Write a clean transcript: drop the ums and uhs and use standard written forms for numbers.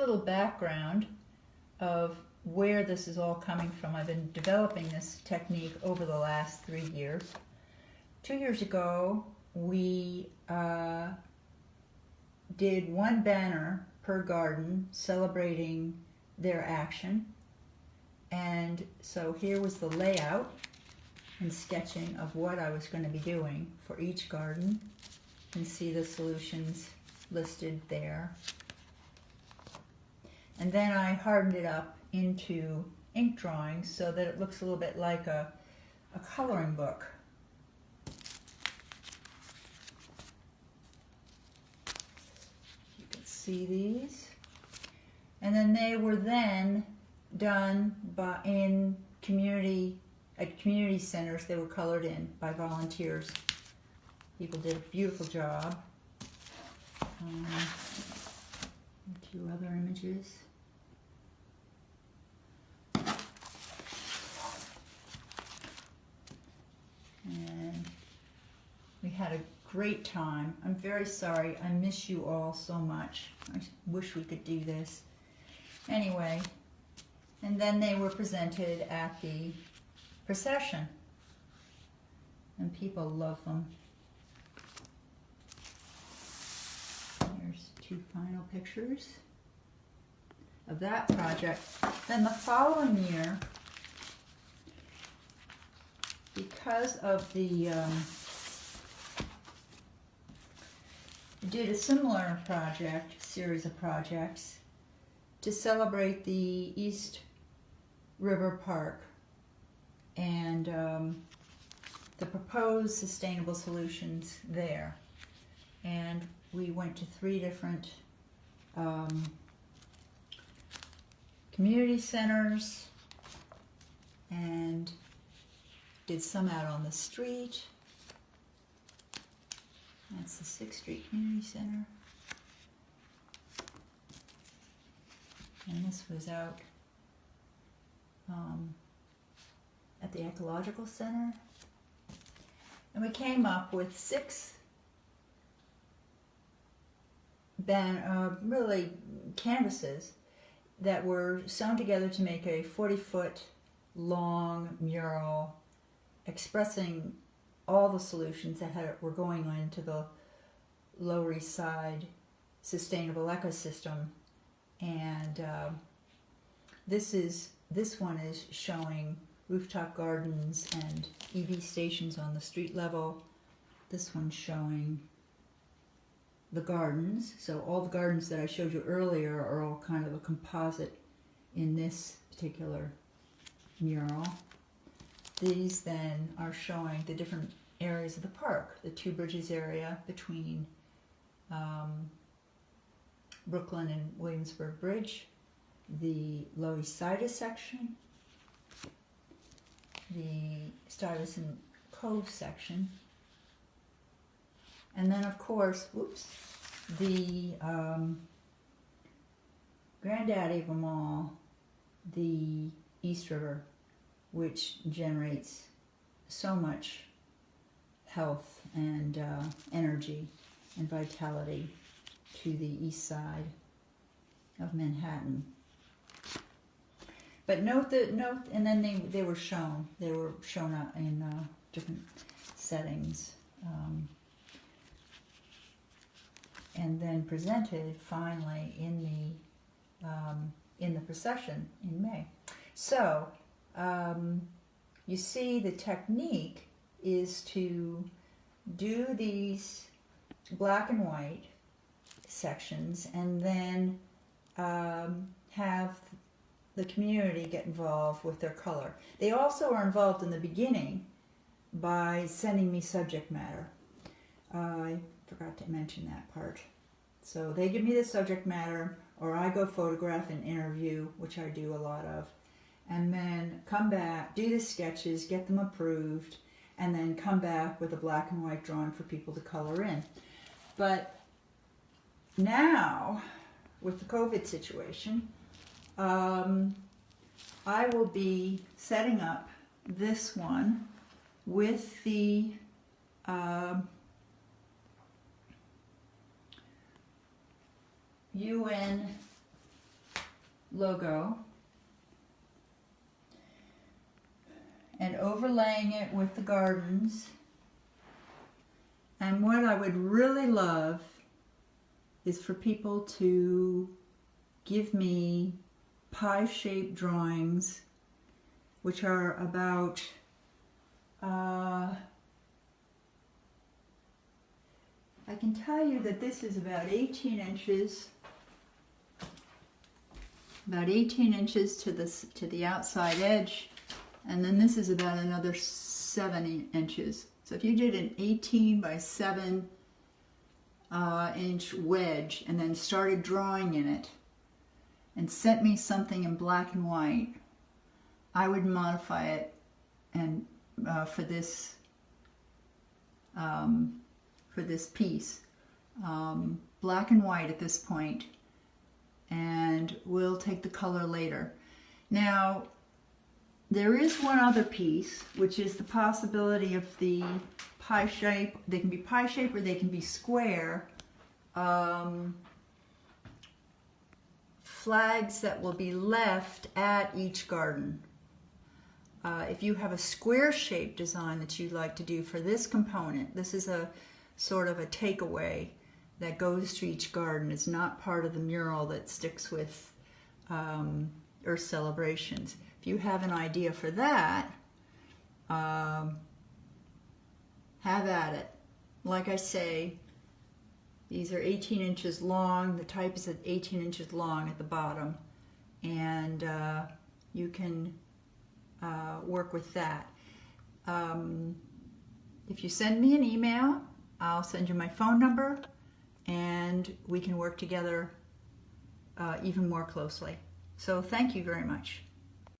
little background of where this is all coming from. I've been developing this technique over the last 3 years. 2 years ago, we did one banner per garden celebrating their action. And so here was the layout and sketching of what I was going to be doing for each garden. You can see the solutions listed there. And then I hardened it up into ink drawings so that it looks a little bit like a coloring book. You can see these. And then they were then done at community centers. They were colored in by volunteers. People did a beautiful job. A few other images. And we had a great time. I'm very sorry. I miss you all so much. I wish we could do this. Anyway, and then they were presented at the procession. And people love them. Here's 2 final pictures of that project. Then the following year, because of the did a similar project, series of projects, to celebrate the East River Park and the proposed sustainable solutions there. And we went to 3 different community centers and did some out on the street. That's the 6th Street Community Center. And this was out at the Ecological Center. And we came up with 6 really canvases that were sewn together to make a 40-foot long mural expressing all the solutions that were going into the Lower East Side sustainable ecosystem. And this one is showing rooftop gardens and EV stations on the street level. This one's showing the gardens. So all the gardens that I showed you earlier are all kind of a composite in this particular mural. These then are showing the different areas of the park. The Two Bridges area between Brooklyn and Williamsburg Bridge, the Lower East Side section, the Stuyvesant Cove section, and then of course, the granddaddy of them all, the East River, which generates so much health and energy and vitality to the east side of Manhattan. But note, and then they were shown. They were shown out in different settings, and then presented finally in the procession in May. So you see, the technique is to do these black and white sections and then have the community get involved with their color. They also are involved in the beginning by sending me subject matter. I forgot to mention that part. So they give me the subject matter, or I go photograph and interview, which I do a lot of, and then come back, do the sketches, get them approved, and then come back with a black and white drawing for people to color in. But now, with the COVID situation, I will be setting up this one with the UN logo and overlaying it with the gardens. And what I would really love is for people to give me pie-shaped drawings, which are about I can tell you that this is about 18 inches, to the outside edge, and then this is about another 7 inches. So if you did an 18 by 7 inch wedge and then started drawing in it and sent me something in black and white, I would modify it and for this piece, black and white at this point, and we'll take the color later. Now, there is one other piece, which is the possibility of the pie shape. They can be pie shape or they can be square. Flags that will be left at each garden. If you have a square shaped design that you'd like to do for this component, this is a sort of a takeaway that goes to each garden. It's not part of the mural that sticks with Earth celebrations. If you have an idea for that, have at it. Like I say, these are 18 inches long. The type is at 18 inches long at the bottom, and you can work with that. If you send me an email, I'll send you my phone number, and we can work together even more closely. So thank you very much.